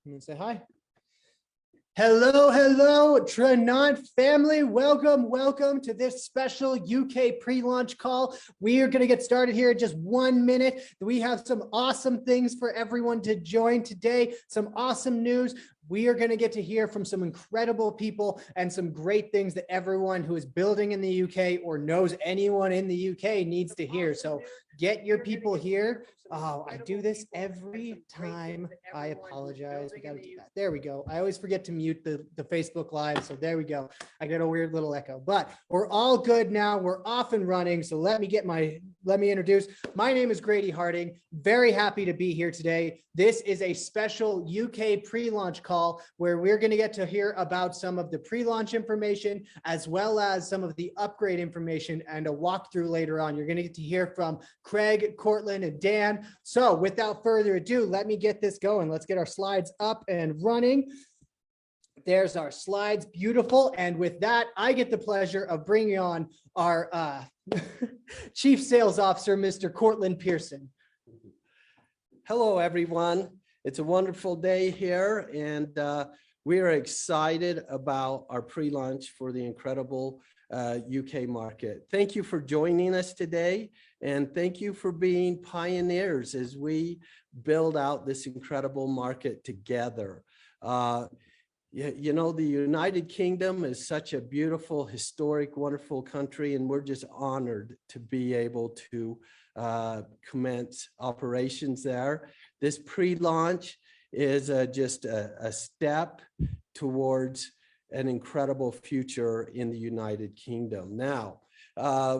And say hi. Hello, hello, Tranont family. Welcome to this special UK pre-launch call. We are going to get started here in just 1 minute. We have some awesome things for everyone to join today, some awesome news. We are going to get to hear from some incredible people and some great things that everyone who is building in the UK or knows anyone in the UK needs to hear. So get your people here. Oh, I do this every time. I apologize. We got to do that. There we go. I always forget to mute the Facebook Live. So there we go. I get a weird little echo, but we're all good now. We're off and running. So let me introduce. My name is Grady Harding. Very happy to be here today. This is a special UK pre-launch call where we're going to get to hear about some of the pre-launch information as well as some of the upgrade information and a walkthrough later on. You're going to get to hear from Craig, Cortland, and Dan. So without further ado, let me get this going. Let's get our slides up and running. There's our slides. Beautiful. And with that, I get the pleasure of bringing on our Chief Sales Officer, Mr. Cortland Pearson. Hello, everyone. It's a wonderful day here, and we are excited about our pre-launch for the incredible UK market. Thank you for joining us today, and thank you for being pioneers as we build out this incredible market together. You know, the United Kingdom is such a beautiful, historic, wonderful country, and we're just honored to be able to commence operations there. This pre-launch is just a step towards an incredible future in the United Kingdom. Now,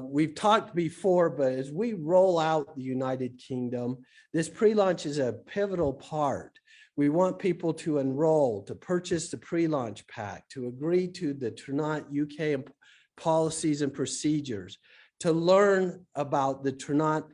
we've talked before, but as we roll out the United Kingdom, this pre-launch is a pivotal part. We want people to enroll, to purchase the pre-launch pack, to agree to the Tranont UK policies and procedures, to learn about the Tranont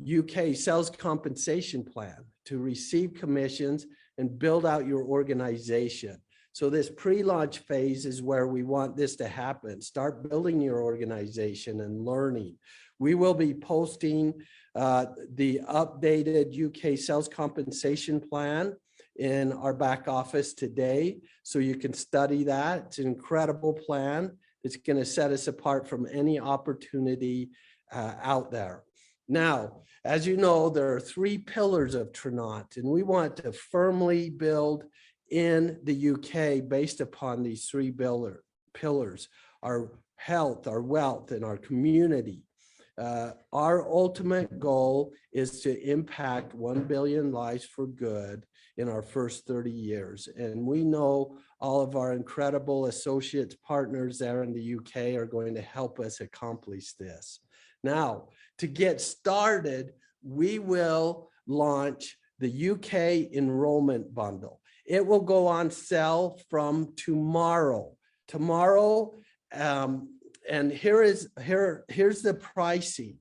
UK sales compensation plan, to receive commissions and build out your organization. So this pre-launch phase is where we want this to happen. Start building your organization and learning. We will be posting the updated UK sales compensation plan in our back office today, so you can study that. It's an incredible plan. It's going to set us apart from any opportunity out there. Now, as you know, there are 3 pillars of Tranont, and we want to firmly build in the UK based upon these 3 pillars: our health, our wealth, and our community. Our ultimate goal is to impact 1 billion lives for good in our first 30 years. And we know all of our incredible associates, partners there in the UK are going to help us accomplish this. Now, to get started, we will launch the UK enrollment bundle. It will go on sale from tomorrow. And here's the pricing.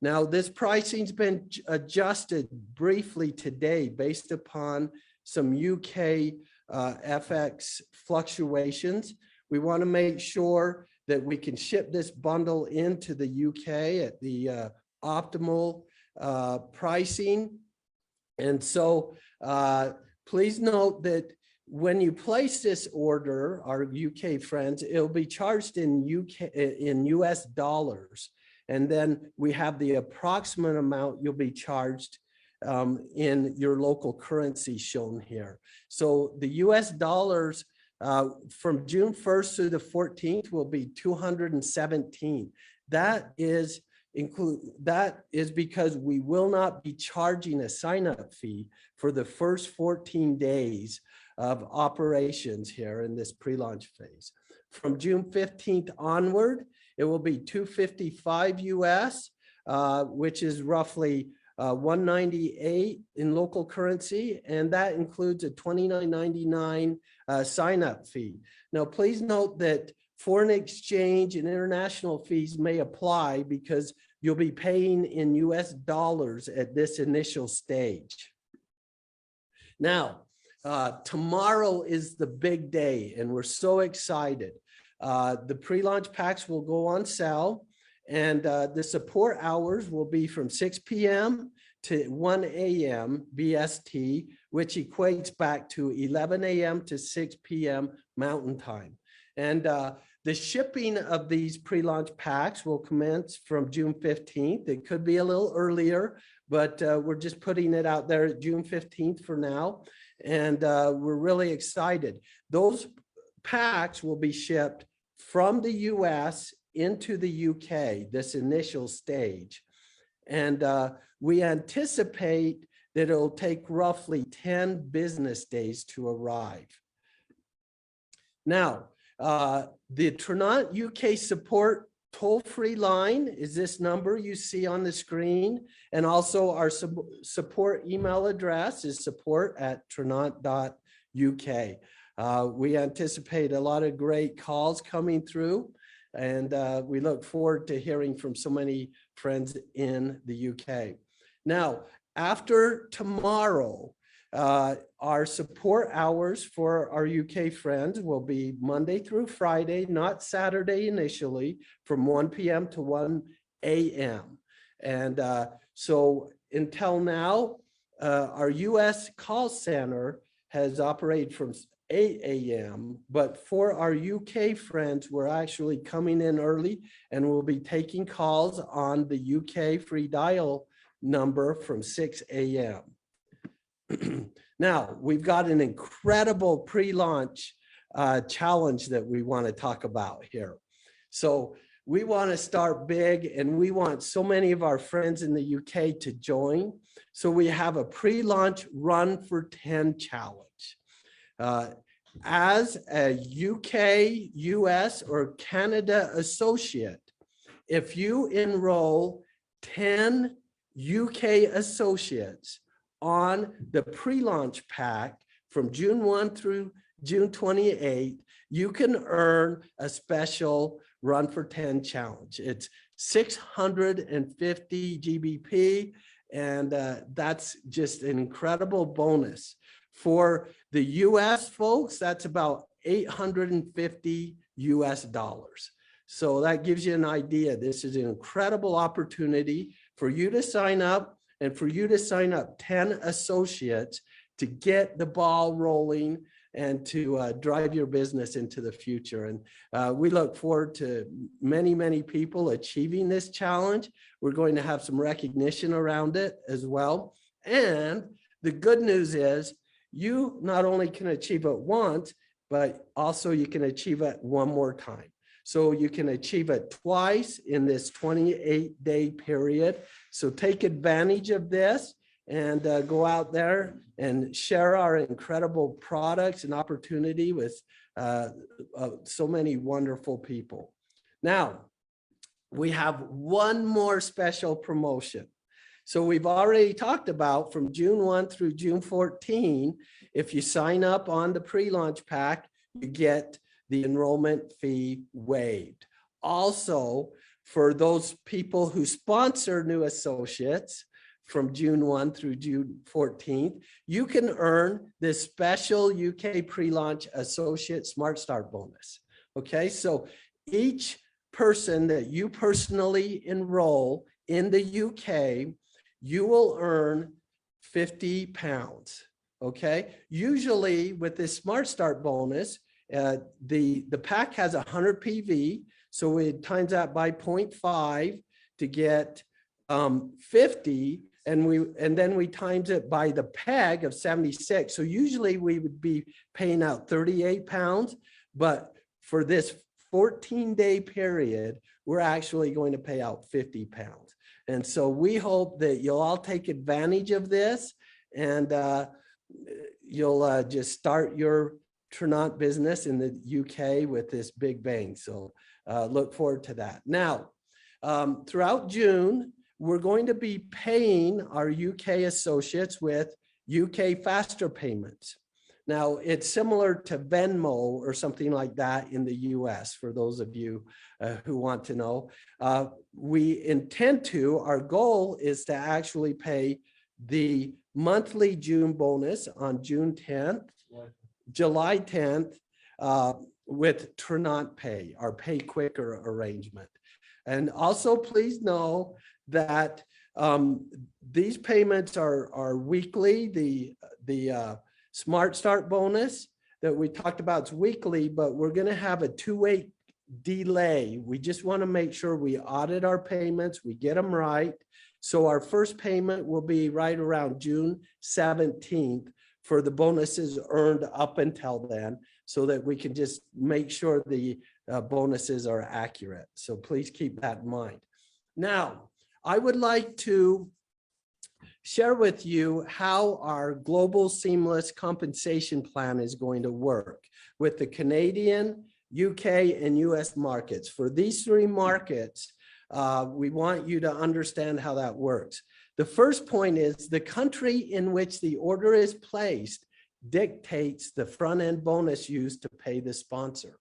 Now, this pricing's been adjusted briefly today based upon some UK FX fluctuations. We want to make sure that we can ship this bundle into the UK at the optimal pricing. And so please note that when you place this order, our UK friends, it'll be charged in US dollars. And then we have the approximate amount you'll be charged in your local currency shown here. So the US dollars from June 1st through the 14th will be 217. That is because we will not be charging a sign-up fee for the first 14 days of operations here in this pre-launch phase. From June 15th onward, it will be 255 US, which is roughly 198 in local currency, and that includes a $29.99 sign-up fee. Now, please note that foreign exchange and international fees may apply because you'll be paying in US dollars at this initial stage. Now, tomorrow is the big day, and we're so excited. The pre-launch packs will go on sale, and the support hours will be from 6 p.m. to 1 a.m. BST which equates back to 11 a.m. to 6 p.m. Mountain Time. And the shipping of these pre-launch packs will commence from June 15th. It could be a little earlier, but we're just putting it out there June 15th for now. And we're really excited. Those packs will be shipped from the US into the UK, this initial stage. And we anticipate that it'll take roughly 10 business days to arrive. Now, the Tranont UK support toll-free line is this number you see on the screen. And also our support email address is support@tranont.uk. We anticipate a lot of great calls coming through, and we look forward to hearing from so many friends in the UK. Now, after tomorrow, our support hours for our UK friends will be Monday through Friday, not Saturday initially, from 1 p.m. to 1 a.m. And so until now, our US call center has operated from 8 a.m. But for our UK friends, we're actually coming in early and we'll be taking calls on the UK free dial number from 6 a.m. Now, we've got an incredible pre-launch challenge that we want to talk about here. So we want to start big, and we want so many of our friends in the UK to join. So we have a pre-launch Run for 10 challenge. As a UK, US, or Canada associate, if you enroll 10 UK associates on the pre-launch pack from June 1 through June 28, you can earn a special Run for 10 challenge. It's 650 GBP, and that's just an incredible bonus. For the US folks, that's about $850 US. So that gives you an idea. This is an incredible opportunity for you to sign up, and for you to sign up 10 associates to get the ball rolling and to drive your business into the future. And we look forward to many, many people achieving this challenge. We're going to have some recognition around it as well. And the good news is you not only can achieve it once, but also you can achieve it one more time. So you can achieve it twice in this 28-day period. So take advantage of this and go out there and share our incredible products and opportunity with so many wonderful people. Now, we have one more special promotion. So we've already talked about from June 1 through June 14, if you sign up on the pre-launch pack, you get the enrollment fee waived. Also, for those people who sponsor new associates from June 1 through June 14th, you can earn this special UK pre-launch associate Smart Start bonus. Okay, so each person that you personally enroll in the UK, you will earn £50. Okay, usually with this Smart Start bonus, the pack has 100 PV, so we times that by 0.5 to get 50, and then we times it by the peg of 76. So usually we would be paying out £38, but for this 14-day period, we're actually going to pay out £50. And so we hope that you'll all take advantage of this, and you'll just start your Tranont business in the UK with this big bang. So look forward to that. Now, throughout June, we're going to be paying our UK associates with UK faster payments. Now, it's similar to Venmo or something like that in the US, for those of you who want to know. We intend to, our goal is to actually pay the monthly June bonus on June 10th, July 10th, with Tranont Pay, our pay quicker arrangement. And also please know that These payments are weekly. The Smart Start bonus that we talked about is weekly, but we're going to have a 2-week delay. We just want to make sure we audit our payments, we get them right. So our first payment will be right around June 17th for the bonuses earned up until then, so that we can just make sure the bonuses are accurate. So please keep that in mind. Now, I would like to share with you how our global seamless compensation plan is going to work with the Canadian, UK, and US markets. For these 3 markets, we want you to understand how that works. The first point is the country in which the order is placed dictates the front-end bonus used to pay the sponsor.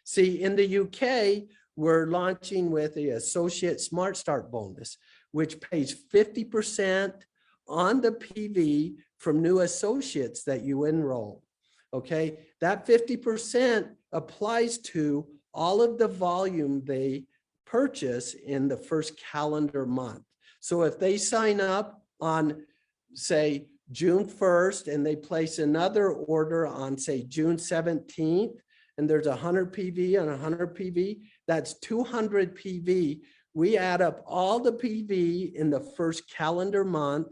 See, in the UK, we're launching with the Associate Smart Start bonus, which pays 50% on the PV from new associates that you enroll. Okay, that 50% applies to all of the volume they purchase in the first calendar month. So if they sign up on, say, June 1st and they place another order on, say, June 17th, and there's 100 PV and 100 PV, that's 200 PV. We add up all the PV in the first calendar month,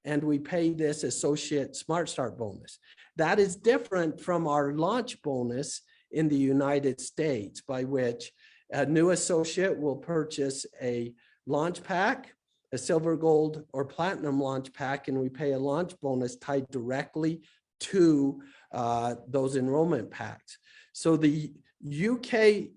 and we pay this Associate Smart Start bonus. That is different from our launch bonus in the United States, by which a new associate will purchase a launch pack, a silver, gold, or platinum launch pack, and we pay a launch bonus tied directly to those enrollment packs. So the UK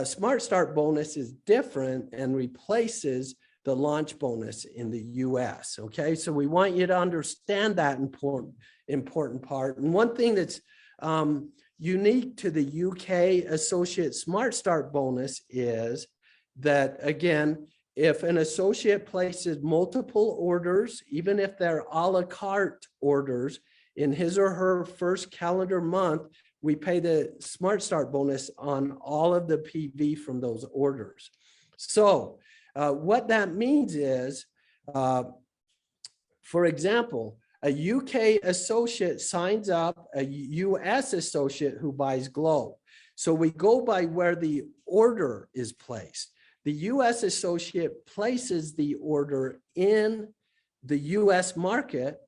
Smart Start bonus is different and replaces the launch bonus in the US. Okay, so we want you to understand that important part. And one thing that's unique to the UK Associate Smart Start bonus is that, again, if an associate places multiple orders, even if they're a la carte orders, in his or her first calendar month, we pay the Smart Start bonus on all of the PV from those orders. So what that means is, for example, a UK associate signs up a US associate who buys Glow. So we go by where the order is placed. The US associate places the order in the US market,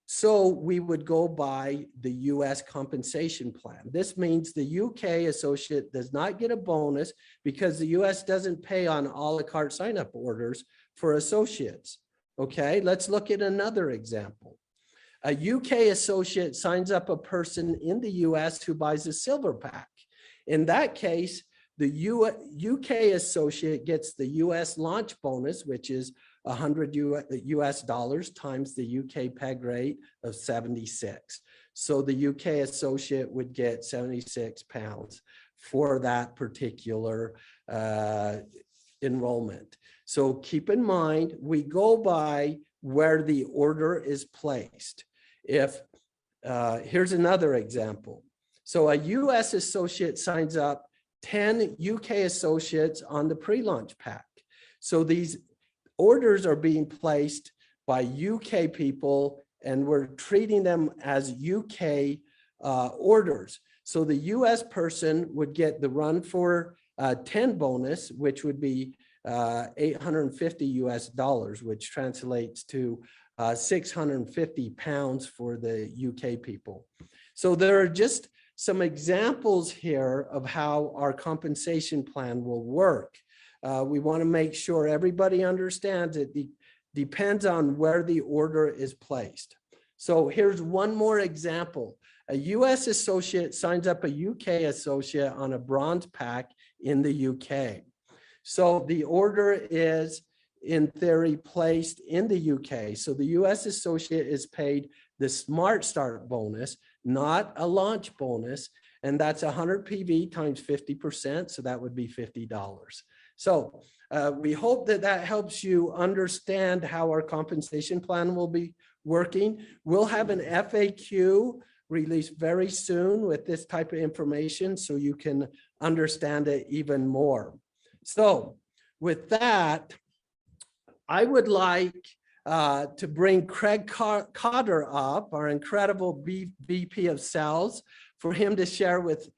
so we would go by the US compensation plan. This means the UK associate does not get a bonus because the US doesn't pay on a la carte sign-up orders for associates. Okay, let's look at another example. A UK associate signs up a person in the US who buys a silver pack. In that case, the UK associate gets the US launch bonus, which is $100 times the UK peg rate of 76. So the UK associate would get 76 pounds for that particular enrollment. So keep in mind, we go by where the order is placed. If here's another example. So a US associate signs up 10 UK associates on the pre-launch pack. So these orders are being placed by UK people, and we're treating them as UK orders. So the US person would get the run for 10 bonus, which would be $850 which translates to 650 pounds for the UK people. So there are just some examples here of how our compensation plan will work. We want to make sure everybody understands it depends on where the order is placed. So here's one more example. A US associate signs up a UK associate on a bronze pack in the UK. So the order is, in theory, placed in the UK. So the US associate is paid the Smart Start bonus, not a launch bonus, and that's 100 PV times 50%, so that would be $50. So we hope that that helps you understand how our compensation plan will be working. We'll have an FAQ released very soon with this type of information so you can understand it even more. So with that, I would like to bring Craig Cotter up, our incredible VP of Sales, for him to share with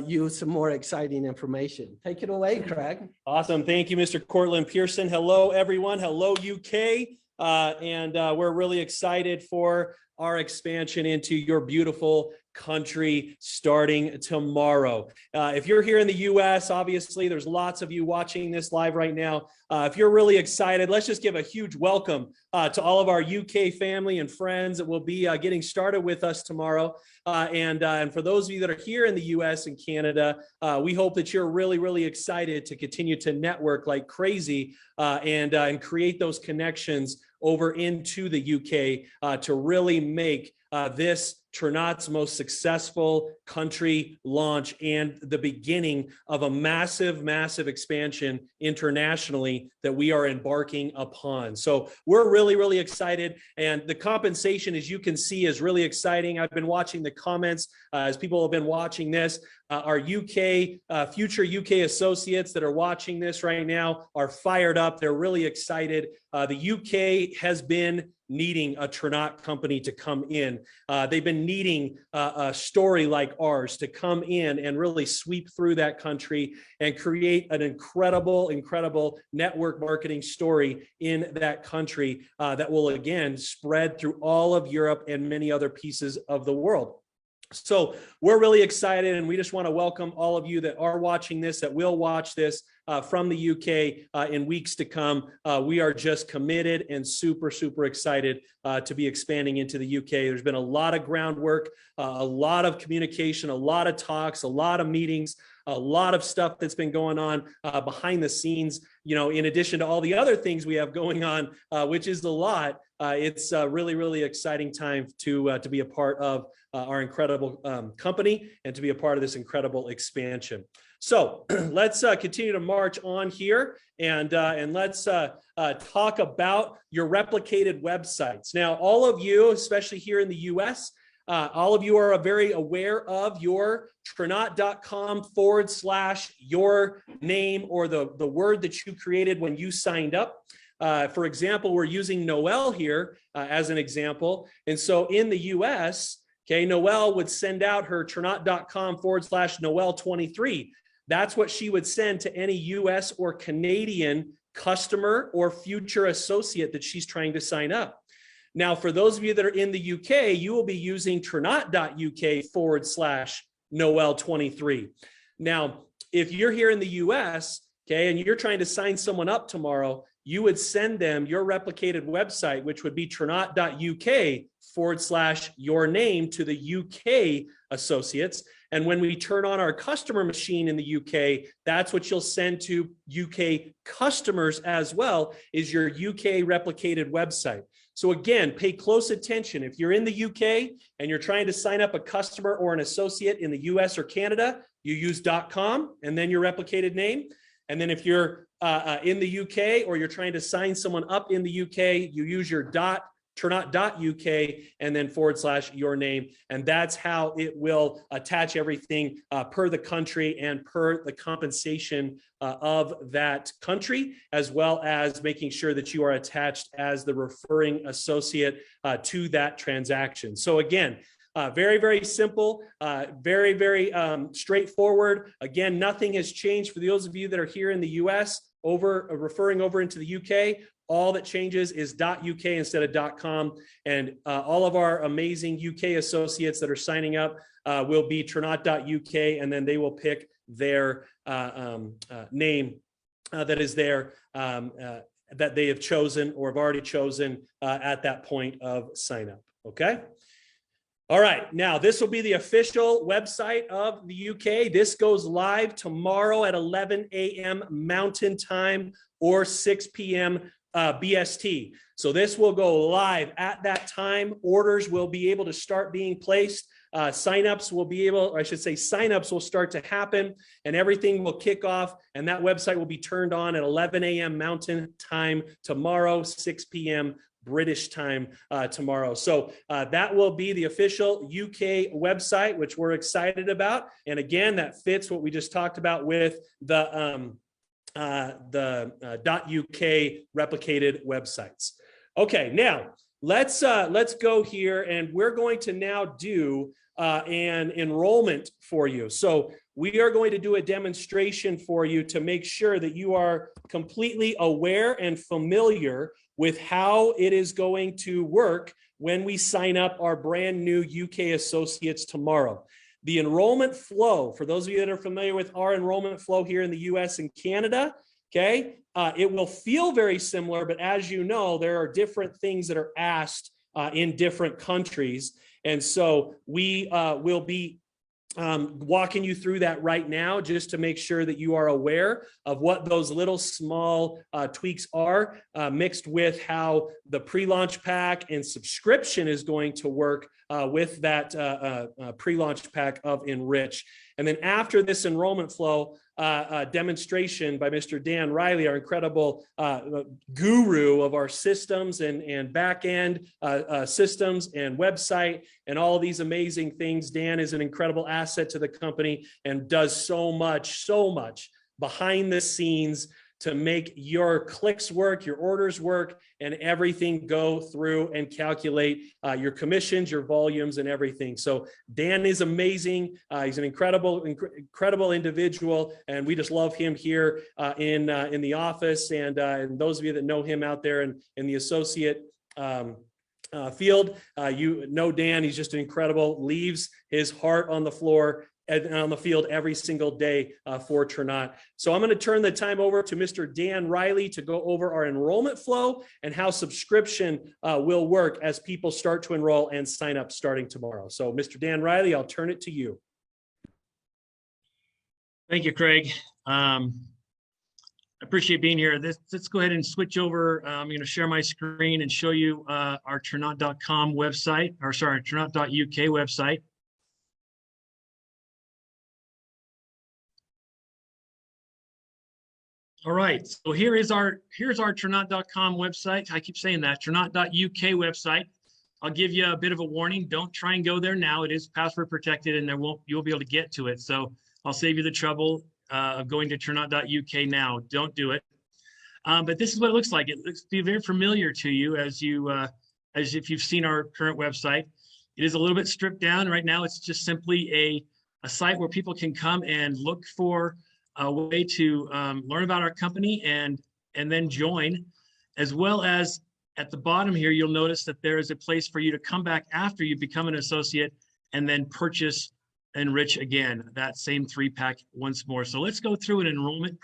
you some more exciting information. Take it away, Craig. Awesome. Thank you, Mr. Cortland Pearson. Hello, everyone. Hello, UK. We're really excited for our expansion into your beautiful country starting tomorrow. If you're here in the US, obviously there's lots of you watching this live right now. If you're really excited, let's just give a huge welcome to all of our UK family and friends that will be getting started with us tomorrow. And for those of you that are here in the US and Canada, we hope that you're really, really excited to continue to network like crazy and create those connections over into the UK to really make this Tranot's most successful country launch and the beginning of a massive, massive expansion internationally that we are embarking upon. So we're really, really excited. And the compensation, as you can see, is really exciting. I've been watching the comments as people have been watching this. Our future UK associates that are watching this right now are fired up. They're really excited. The UK has been needing a Tranont company to come in. They've been needing a story like ours to come in and really sweep through that country and create an incredible, incredible network marketing story in that country that will again spread through all of Europe and many other pieces of the world. So we're really excited, and we just want to welcome all of you that are watching this, that will watch this from the UK in weeks to come. We are just committed and super, super excited to be expanding into the UK. There's been a lot of groundwork, a lot of communication, a lot of talks, a lot of meetings, a lot of stuff that's been going on behind the scenes, you know, in addition to all the other things we have going on, which is a lot. It's a really, really exciting time to be a part of our incredible company and to be a part of this incredible expansion. So let's continue to march on here and let's talk about your replicated websites. Now, all of you, especially here in the US, all of you are very aware of your tranont.com/your name or the word that you created when you signed up. For example, we're using Noelle here as an example. And so in the US, okay, Noelle would send out her tranont.com/Noelle23. That's what she would send to any US or Canadian customer or future associate that she's trying to sign up. Now, for those of you that are in the UK, you will be using tranont.UK/Noelle23. Now, if you're here in the US, okay, and you're trying to sign someone up tomorrow, you would send them your replicated website, which would be tranont.UK/your name to the UK associates. And when we turn on our customer machine in the UK, that's what you'll send to UK customers as well, is your UK replicated website. So again, pay close attention. If you're in the UK and you're trying to sign up a customer or an associate in the US or Canada, you use .com and then your replicated name. And then if you're in the UK or you're trying to sign someone up in the UK, you use your tranont.uk and then /your name. And that's how it will attach everything per the country and per the compensation of that country, as well as making sure that you are attached as the referring associate to that transaction. So again, very, very simple, very, very straightforward. Again, nothing has changed for those of you that are here in the US referring over into the UK. All that changes is .uk instead of .com. And all of our amazing UK associates that are signing up will be tranont.uk, and then they will pick their name that is there that they have chosen or have already chosen at that point of sign up. Okay. All right, now this will be the official website of the UK. This goes live tomorrow at 11 a.m. Mountain Time or 6 p.m. BST. So this will go live at that time. Orders will be able to start being placed. Signups will be able, or I should say signups will start to happen, and everything will kick off, and that website will be turned on at 11 a.m. Mountain Time tomorrow, 6 p.m. British time tomorrow. So that will be the official UK website, which we're excited about. And again, that fits what we just talked about with the .uk replicated websites. Okay, now let's go here, and we're going to now do an enrollment for you. So we are going to do a demonstration for you to make sure that you are completely aware and familiar with how it is going to work when we sign up our brand new UK associates tomorrow. The enrollment flow, for those of you that are familiar with our enrollment flow here in the US and Canada, okay, it will feel very similar, but as you know, there are different things that are asked in different countries. And so we will be walking you through that right now, just to make sure that you are aware of what those little small tweaks are, mixed with how the pre-launch pack and subscription is going to work with that pre-launch pack of Enrich. And then after this enrollment flow demonstration by Mr. Dan Riley, our incredible guru of our systems and back-end systems and website and all of these amazing things. Dan is an incredible asset to the company and does so much behind the scenes to make your clicks work, your orders work, and everything go through and calculate your commissions, your volumes, and everything. So Dan is amazing. He's an incredible individual, and we just love him here in the office. And those of you that know him out there in the associate field, you know Dan. He's just incredible. Leaves his heart on the floor and on the field every single day for Tranont. So I'm going to turn the time over to Mr. Dan Riley to go over our enrollment flow and how subscription will work as people start to enroll and sign up starting tomorrow. So Mr. Dan Riley, I'll turn it to you. Thank you, Craig. I appreciate being here. Let's go ahead and switch over. I'm going to share my screen and show you our Tranont.com website, or sorry, Tranont.uk website. All right, so here's our Tranont.com website. I keep saying that, Tranont.uk website. I'll give you a bit of a warning. Don't try and go there now. It is password protected, and you'll be able to get to it. So I'll save you the trouble of going to Tranont.uk now. Don't do it. But this is what it looks like. It looks to be very familiar to you as if you've seen our current website. It is a little bit stripped down. Right now, it's just simply a site where people can come and look for a way to learn about our company and then join, as well as at the bottom here, you'll notice that there is a place for you to come back after you become an associate and then purchase Enrich again, that same 3-pack once more. So let's go through an enrollment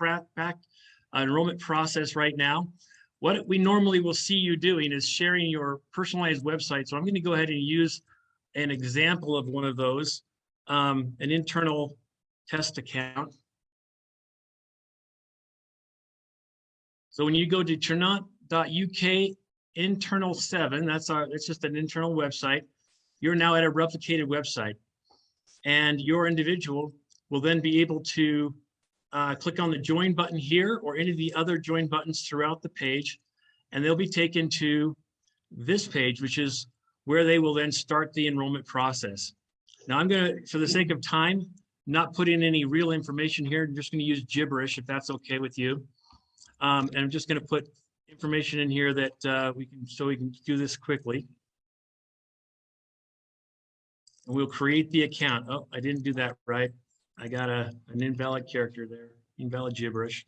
process right now. What we normally will see you doing is sharing your personalized website. So I'm going to go ahead and use an example of one of those, an internal test account. So when you go to Tranont.uk internal 7, it's just an internal website. You're now at a replicated website, and your individual will then be able to click on the join button here or any of the other join buttons throughout the page, and they'll be taken to this page, which is where they will then start the enrollment process. Now I'm going to, for the sake of time, not put in any real information here. I'm just going to use gibberish if that's okay with you. And I'm just going to put information in here that we can do this quickly. And we'll create the account. Oh, I didn't do that right. I got an invalid character there, invalid gibberish.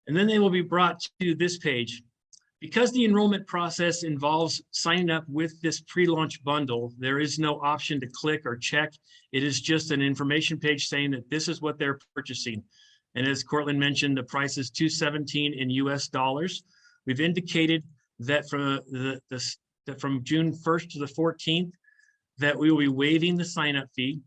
And then they will be brought to this page. Because the enrollment process involves signing up with this pre-launch bundle, there is no option to click or check. It is just an information page saying that this is what they're purchasing. And as Cortland mentioned, the price is $217 in US dollars. We've indicated that from June 1st to the 14th, that we will be waiving the sign-up fee.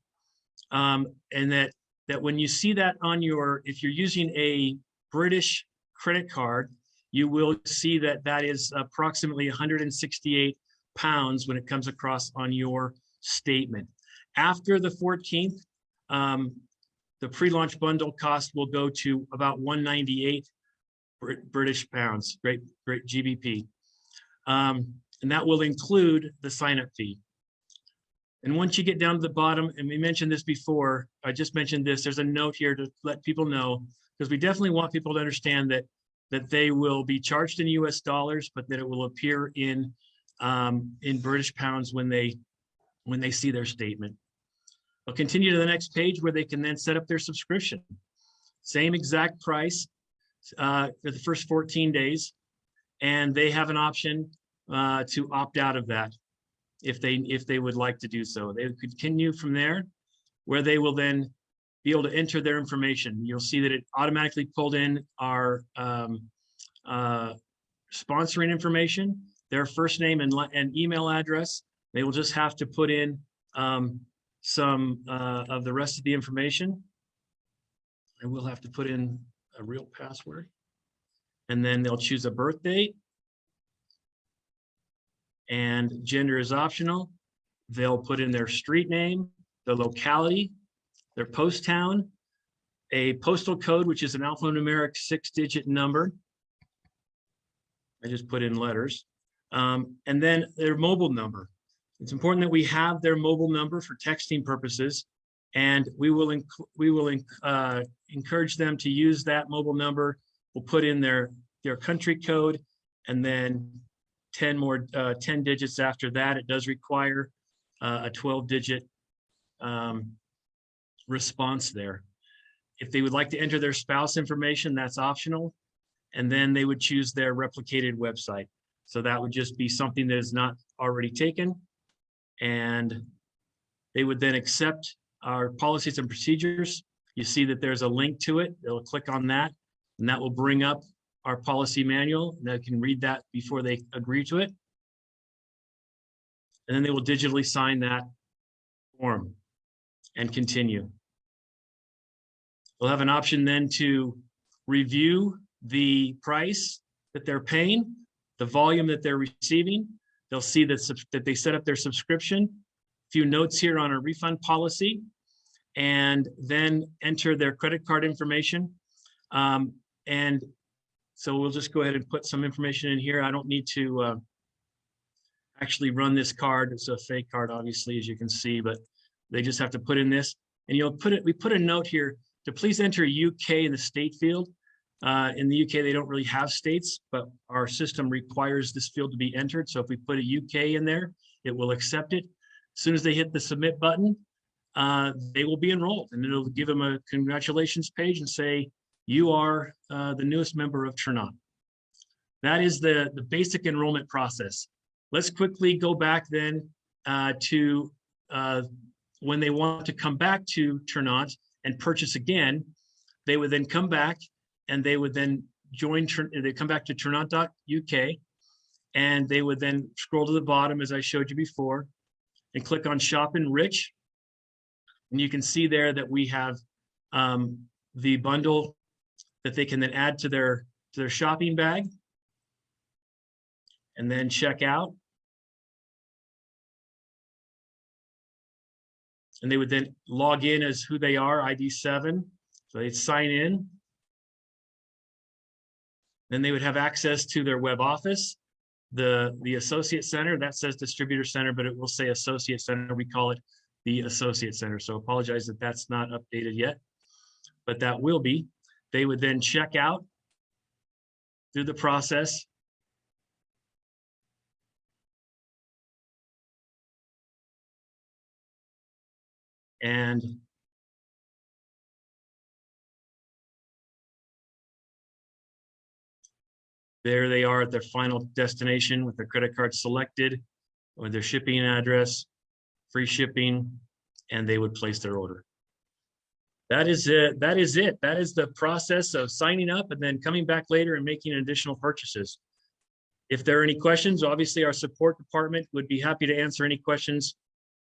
And that when you see that on if you're using a British credit card, you will see that that is approximately 168 pounds when it comes across on your statement. After the 14th, the pre-launch bundle cost will go to about 198 British pounds, great GBP. And that will include the sign-up fee. And once you get down to the bottom, and we mentioned this before, I just mentioned this, there's a note here to let people know, because we definitely want people to understand that they will be charged in US dollars, but that it will appear in British pounds when they see their statement. I'll continue to the next page where they can then set up their subscription. Same exact price for the first 14 days. And they have an option to opt out of that if they would like to do so. They would continue from there, where they will then be able to enter their information. You'll see that it automatically pulled in our sponsoring information, their first name and email address. They will just have to put in some of the rest of the information. I will have to put in a real password. And then they'll choose a birth date. And gender is optional. They'll put in their street name, the locality, their post town, a postal code, which is an alphanumeric 6-digit number. I just put in letters. And then their mobile number. It's important that we have their mobile number for texting purposes, and we will encourage them to use that mobile number. We'll put in their country code, and then 10 digits after that. It does require a 12-digit response there. If they would like to enter their spouse information, that's optional. And then they would choose their replicated website. So that would just be something that is not already taken. And they would then accept our policies and procedures. You see that there's a link to it. They'll click on that, and that will bring up our policy manual. And they can read that before they agree to it. And then they will digitally sign that form and continue. They'll have an option then to review the price that they're paying, the volume that they're receiving. They'll see that they set up their subscription. A few notes here on a refund policy, and then enter their credit card information. And so we'll just go ahead and put some information in here. I don't need to actually run this card. It's a fake card, obviously, as you can see, but they just have to put in this. And we put a note here to please enter UK in the state field. In the UK, they don't really have states, but our system requires this field to be entered. So if we put a UK in there, it will accept it. As soon as they hit the submit button, they will be enrolled, and it'll give them a congratulations page and say, you are the newest member of Tranont. That is the basic enrollment process. Let's quickly go back then to when they want to come back to Tranont and purchase again. They would then come back, and they would then they come back to Tranont UK, and they would then scroll to the bottom, as I showed you before, and click on Shop Enrich. And you can see there that we have the bundle that they can then add to their shopping bag, and then check out. And they would then log in as who they are, ID 7. So they'd sign in. Then they would have access to their web office, the Associate Center. That says Distributor Center, but it will say Associate Center. We call it the Associate Center. So apologize that that's not updated yet, but that will be. They would then check out through the process. And there they are at their final destination with their credit card selected, with their shipping address, free shipping, and they would place their order. That is it. That is it. That is the process of signing up and then coming back later and making additional purchases. If there are any questions, obviously our support department would be happy to answer any questions.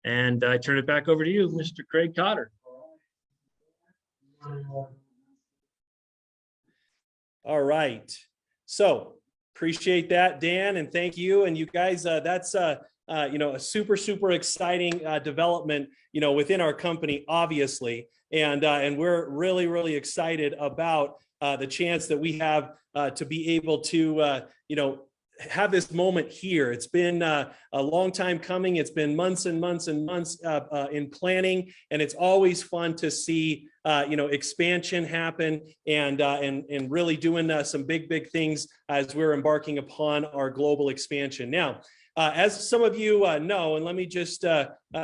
And I turn it back over to you, Mr. Craig Cotter. All right. So appreciate that, Dan, and thank you. And you guys, that's a super exciting development, within our company, obviously. And we're really excited about the chance that we have to be able to, have this moment here. It's been a long time coming. It's been months and months and months in planning, and it's always fun to see expansion happen and really doing some big things as we're embarking upon our global expansion. Now, as some of you know, and let me just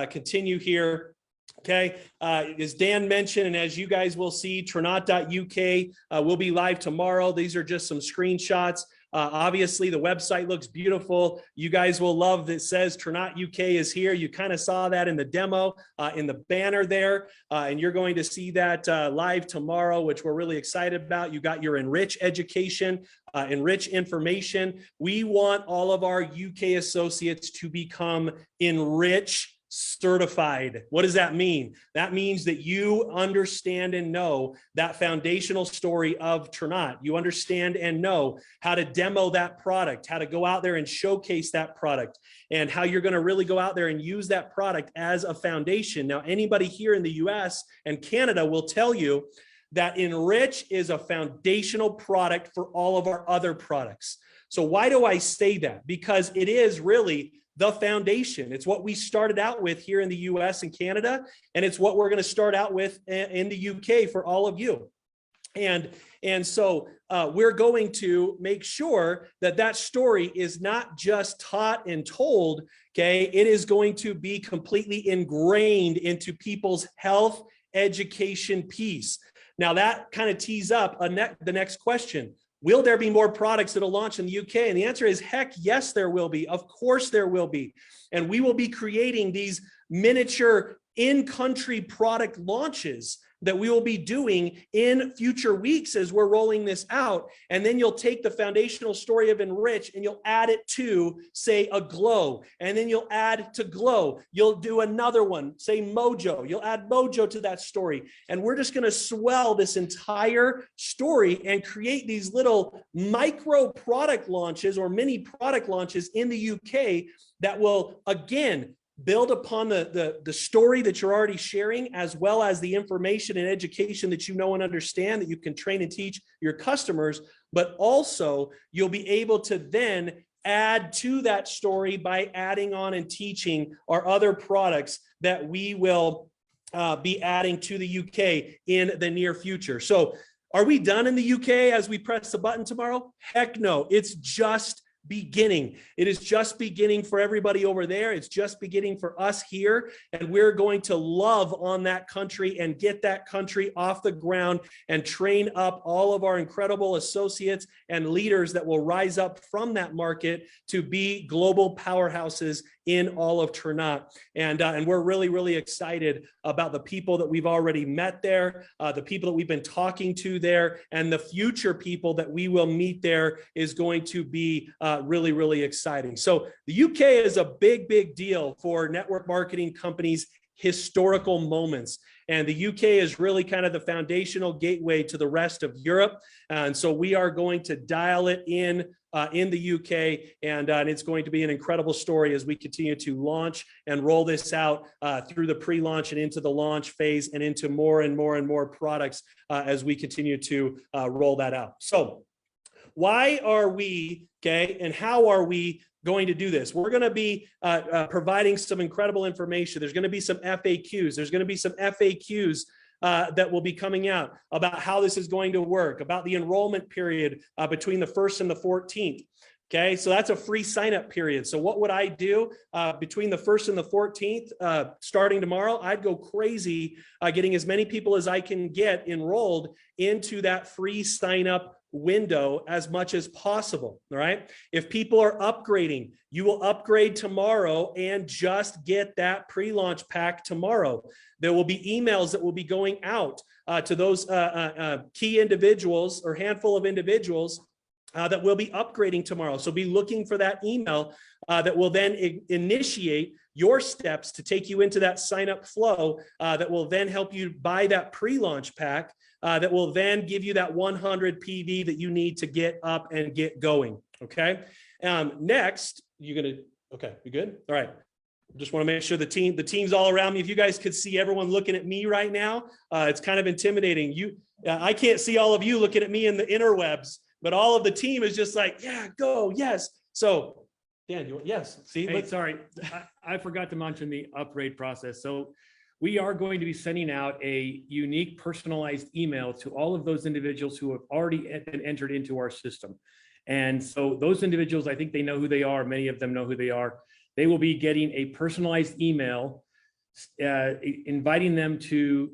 continue here. Okay, as Dan mentioned, and as you guys will see, Tranont UK will be live tomorrow. These are just some screenshots. Obviously, the website looks beautiful. You guys will love that it says Tranont UK is here. You kind of saw that in the demo, in the banner there, and you're going to see that live tomorrow, which we're really excited about. You got your Enrich education, Enrich information. We want all of our UK associates to become Enrich certified. What does that mean? That means that you understand and know that foundational story of Tranont. You understand and know how to demo that product, how to go out there and showcase that product, and how you're going to really go out there and use that product as a foundation. Now, anybody here in the US and Canada will tell you that Enrich is a foundational product for all of our other products. So why do I say that? Because it is really the foundation. It's what we started out with here in the US and Canada, and it's what we're going to start out with in the UK for all of you. And so we're going to make sure that that story is not just taught and told, okay? It is going to be completely ingrained into people's health education piece. Now that kind of tees up the next question. Will there be more products that'll launch in the UK? And the answer is, heck, yes, there will be. Of course there will be. And we will be creating these miniature in-country product launches that we will be doing in future weeks as we're rolling this out. And then you'll take the foundational story of Enrich and you'll add it to, say, a Glow. And then you'll add to Glow. You'll do another one, say Mojo. You'll add Mojo to that story. And we're just going to swell this entire story and create these little micro product launches or mini product launches in the UK that will, again, build upon the story that you're already sharing, as well as the information and education that you know and understand that you can train and teach your customers. But also you'll be able to then add to that story by adding on and teaching our other products that we will be adding to the UK in the near future. So are we done in the UK as we press the button tomorrow? Heck no, it's just beginning. It is just beginning for everybody over there. It's just beginning for us here. And we're going to love on that country and get that country off the ground and train up all of our incredible associates and leaders that will rise up from that market to be global powerhouses in all of Tranont. And we're really excited about the people that we've already met there, the people that we've been talking to there, and the future people that we will meet there is going to be really exciting. So the UK is a big deal for network marketing companies' historical moments. And the UK is really kind of the foundational gateway to the rest of Europe. And so we are going to dial it in the UK, and it's going to be an incredible story as we continue to launch and roll this out through the pre-launch and into the launch phase and into more and more products as we continue to roll that out. So why are we, okay, and how are we going to do this? We're going to be providing some incredible information. There's going to be some FAQs. There's going to be some FAQs that will be coming out about how this is going to work, about the enrollment period between the 1st and the 14th. Okay, so that's a free sign-up period. So what would I do between the 1st and the 14th, starting tomorrow? I'd go crazy getting as many people as I can get enrolled into that free sign-up window as much as possible. All right. If people are upgrading, you will upgrade tomorrow and just get that pre-launch pack tomorrow. There will be emails that will be going out to those key individuals or handful of individuals that will be upgrading tomorrow. So be looking for that email that will then initiate your steps to take you into that sign-up flow that will then help you buy that pre-launch pack that will then give you that 100 PV that you need to get up and get going, okay? Next, you're gonna, okay, you good? All right. Just want to make sure the team's all around me. If you guys could see everyone looking at me right now, it's kind of intimidating. I can't see all of you looking at me in the interwebs, but all of the team is just like, yeah, go, yes. So Dan, yes, see, Hey, look, sorry, I forgot to mention the upgrade process. So we are going to be sending out a unique personalized email to all of those individuals who have already been entered into our system. And so those individuals, I think they know who they are. Many of them know who they are. They will be getting a personalized email inviting them to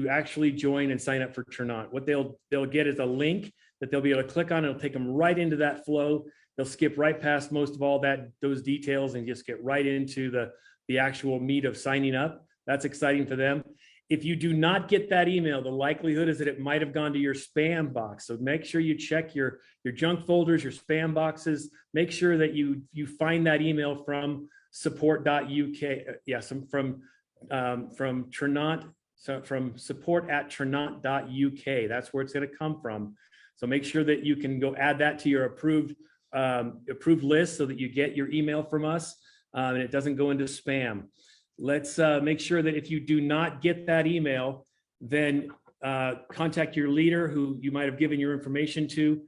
actually join and sign up for Tranont. What they'll get is a link that they'll be able to click on. It'll take them right into that flow. They'll skip right past most of all those details and just get right into the actual meat of signing up. That's exciting for them. If you do not get that email, the likelihood is that it might have gone to your spam box. So make sure you check your junk folders, your spam boxes. Make sure that you find that email from support.uk. Yes, from Tranont, so from support@tranont.uk. That's where it's going to come from. So make sure that you can go add that to your approved list so that you get your email from us and it doesn't go into spam. Let's make sure that if you do not get that email, then contact your leader who you might have given your information to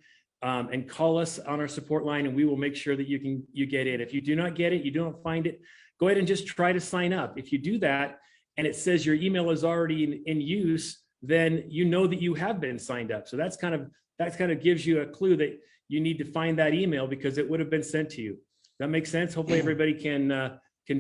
and call us on our support line, and we will make sure that you get in. If you do not get it, you don't find it, go ahead and just try to sign up. If you do that and it says your email is already in use, then you know that you have been signed up. So that kind of gives you a clue that you need to find that email because it would have been sent to you. That makes sense. Hopefully everybody can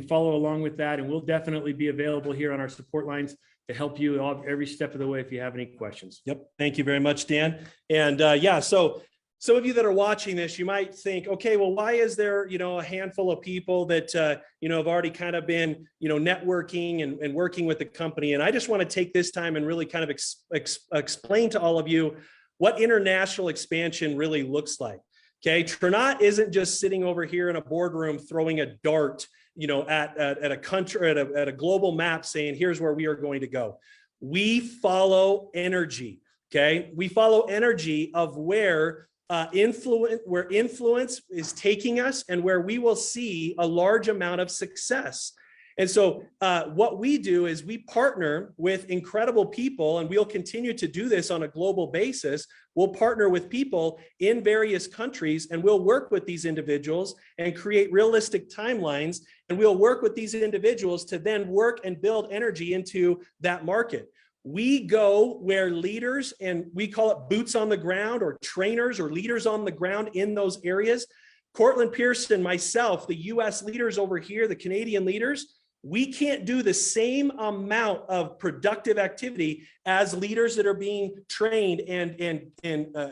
follow along with that, and we'll definitely be available here on our support lines to help you every step of the way if you have any questions. Yep. Thank you very much, Dan. And yeah, so some of you that are watching this, you might think, okay, well, why is there, a handful of people that, have already kind of been, networking and working with the company. And I just want to take this time and really kind of explain to all of you what international expansion really looks like. Okay. Tranont isn't just sitting over here in a boardroom throwing a dart, at a country, at a global map saying, here's where we are going to go. We follow energy. Okay. We follow energy of where influence is taking us and where we will see a large amount of success. And so what we do is we partner with incredible people, and we'll continue to do this on a global basis. We'll partner with people in various countries, and we'll work with these individuals and create realistic timelines. And we'll work with these individuals to then work and build energy into that market. We go where leaders, and we call it boots on the ground or trainers or leaders on the ground in those areas. Cortland Pearson, myself, the US leaders over here, the Canadian leaders, we can't do the same amount of productive activity as leaders that are being trained and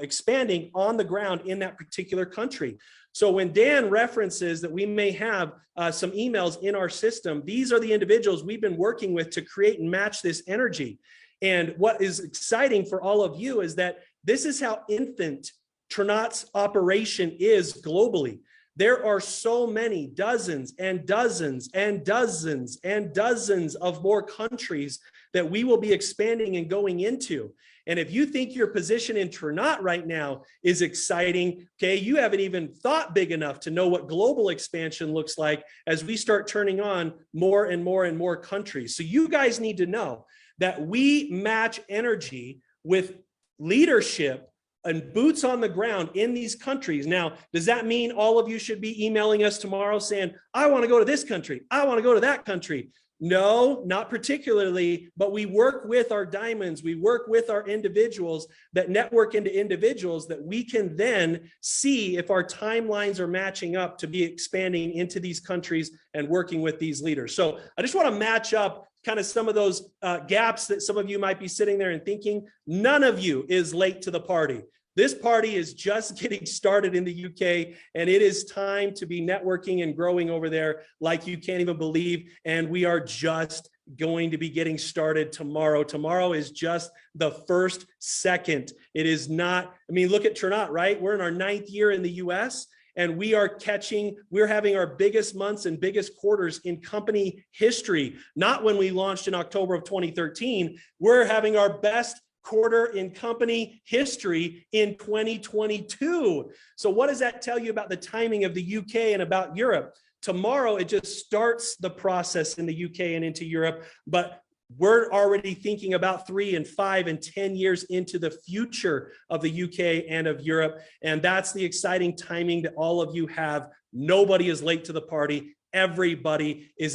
expanding on the ground in that particular country. So when Dan references that we may have some emails in our system, these are the individuals we've been working with to create and match this energy. And what is exciting for all of you is that this is how infant Tranont's operation is globally. There are so many dozens and dozens and dozens and dozens of more countries that we will be expanding and going into. And if you think your position in Tranont right now is exciting, okay, you haven't even thought big enough to know what global expansion looks like as we start turning on more and more and more countries. So you guys need to know that we match energy with leadership and boots on the ground in these countries. Now, does that mean all of you should be emailing us tomorrow saying, I want to go to this country, I want to go to that country? No, not particularly, but we work with our diamonds. We work with our individuals that network into individuals that we can then see if our timelines are matching up to be expanding into these countries and working with these leaders. So I just want to match up kind of some of those gaps that some of you might be sitting there and thinking. None of you is late to the party. This party is just getting started in the UK, and it is time to be networking and growing over there like you can't even believe. And we are just going to be getting started tomorrow. Tomorrow is just the first second. It is not, look at Tranont, right? We're in our 9th year in the US. And we're having our biggest months and biggest quarters in company history. Not when we launched in October of 2013. We're having our best quarter in company history in 2022. So what does that tell you about the timing of the UK and about Europe? Tomorrow, it just starts the process in the UK and into Europe. But we're already thinking about 3 and 5 and 10 years into the future of the UK and of Europe. And that's the exciting timing that all of you have. Nobody is late to the party. Everybody is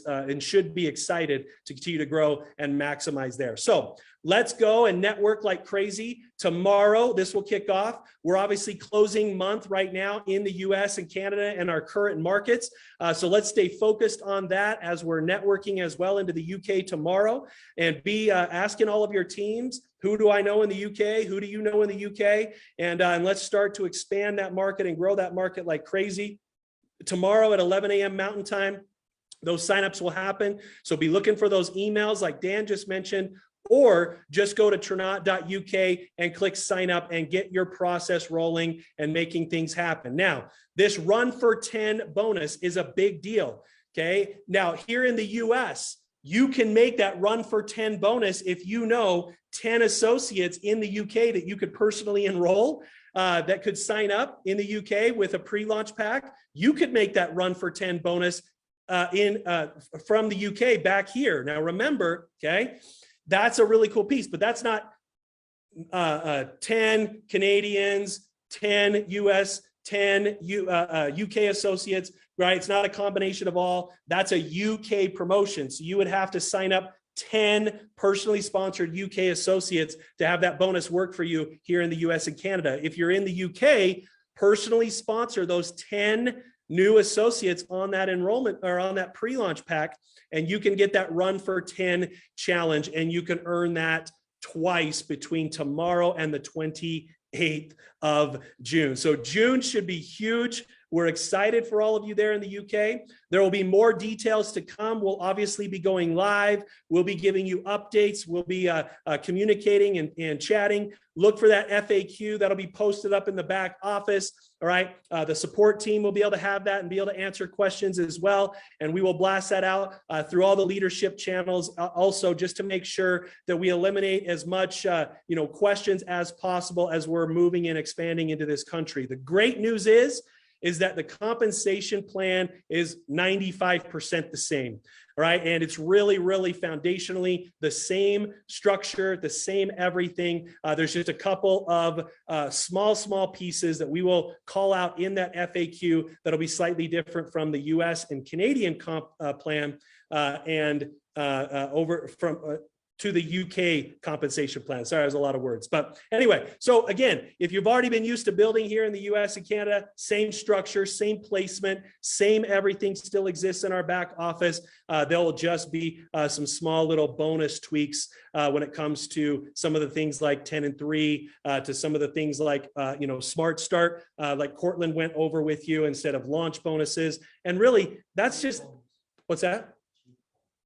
and should be excited to continue to grow and maximize there. So let's go and network like crazy. Tomorrow, this will kick off. We're obviously closing month right now in the US and Canada and our current markets. So let's stay focused on that as we're networking as well into the UK tomorrow, and be asking all of your teams, who do I know in the UK? Who do you know in the UK? And let's start to expand that market and grow that market like crazy. Tomorrow at 11 a.m. Mountain Time, those signups will happen. So be looking for those emails like Dan just mentioned, or just go to Tranont UK and click sign up and get your process rolling and making things happen. Now, this Run for 10 bonus is a big deal. Okay. Now, here in the US, you can make that Run for 10 bonus if you know 10 associates in the UK that you could personally enroll. That could sign up in the UK with a pre-launch pack. You could make that Run for 10 bonus from the UK back here. Now remember, okay, that's a really cool piece, but that's not 10 Canadians, 10 US, 10 UK associates, right? It's not a combination of all. That's a UK promotion. So you would have to sign up 10 personally sponsored UK associates to have that bonus work for you here in the US and Canada. If you're in the UK, personally sponsor those 10 new associates on that enrollment or on that pre-launch pack, and you can get that Run for 10 challenge, and you can earn that twice between tomorrow and the 28th of June. So June should be huge. We're excited for all of you there in the UK. There will be more details to come. We'll obviously be going live. We'll be giving you updates. We'll be communicating and chatting. Look for that FAQ. That'll be posted up in the back office. All right. The support team will be able to have that and be able to answer questions as well. And we will blast that out through all the leadership channels also, just to make sure that we eliminate as much questions as possible as we're moving and expanding into this country. The great news is that the compensation plan is 95% the same, all right? And it's really, really foundationally the same structure, the same everything. There's just a couple of small pieces that we will call out in that FAQ that'll be slightly different from the US and Canadian comp plan over from to the UK compensation plan. Sorry, there's a lot of words. But anyway, so again, if you've already been used to building here in the US and Canada, same structure, same placement, same everything still exists in our back office. There will just be some small little bonus tweaks when it comes to some of the things like 10 and 3, to some of the things like, Smart Start, like Cortland went over with you, instead of launch bonuses. And really, that's just, what's that?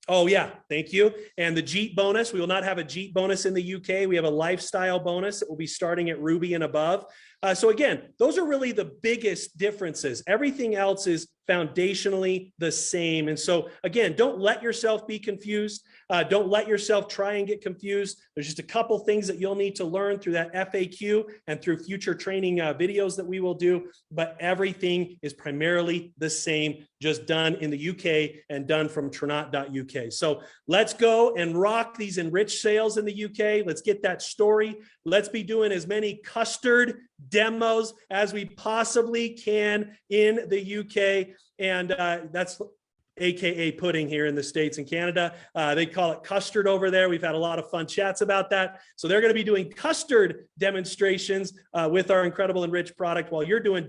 Oh yeah, thank you. And the Jeep bonus, we will not have a Jeep bonus in the UK. We have a lifestyle bonus that will be starting at Ruby and above. So again, those are really the biggest differences. Everything else is foundationally the same. And so again, don't let yourself be confused. Don't let yourself try and get confused. There's just a couple things that you'll need to learn through that FAQ and through future training videos that we will do, but everything is primarily the same, just done in the UK and done from Tranont UK. So let's go and rock these enriched sales in the UK. Let's get that story. Let's be doing as many custard demos as we possibly can in the UK. And that's AKA pudding here in the States and Canada. They call it custard over there. We've had a lot of fun chats about that. So they're going to be doing custard demonstrations with our incredible enriched product, while you're doing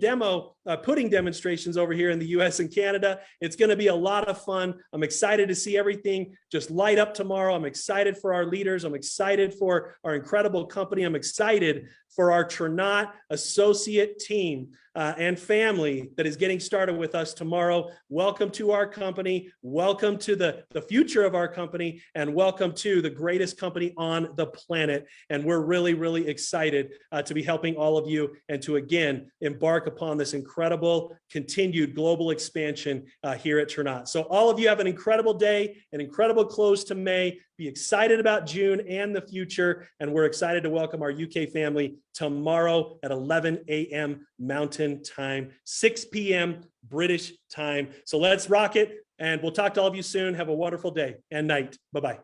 pudding demonstrations over here in the US and Canada. It's going to be a lot of fun. I'm excited to see everything just light up tomorrow. I'm excited for our leaders. I'm excited for our incredible company. I'm excited for our Tranont associate team and family that is getting started with us tomorrow. Welcome to our company. Welcome to the future of our company, and welcome to the greatest company on the planet. And we're really, really excited to be helping all of you and to, again, embark upon this incredible continued global expansion here at Tranont. So all of you have an incredible day, an incredible close to May. Be excited about June and the future. And we're excited to welcome our UK family tomorrow at 11 a.m. Mountain Time, 6 p.m. British time. So let's rock it. And we'll talk to all of you soon. Have a wonderful day and night. Bye-bye.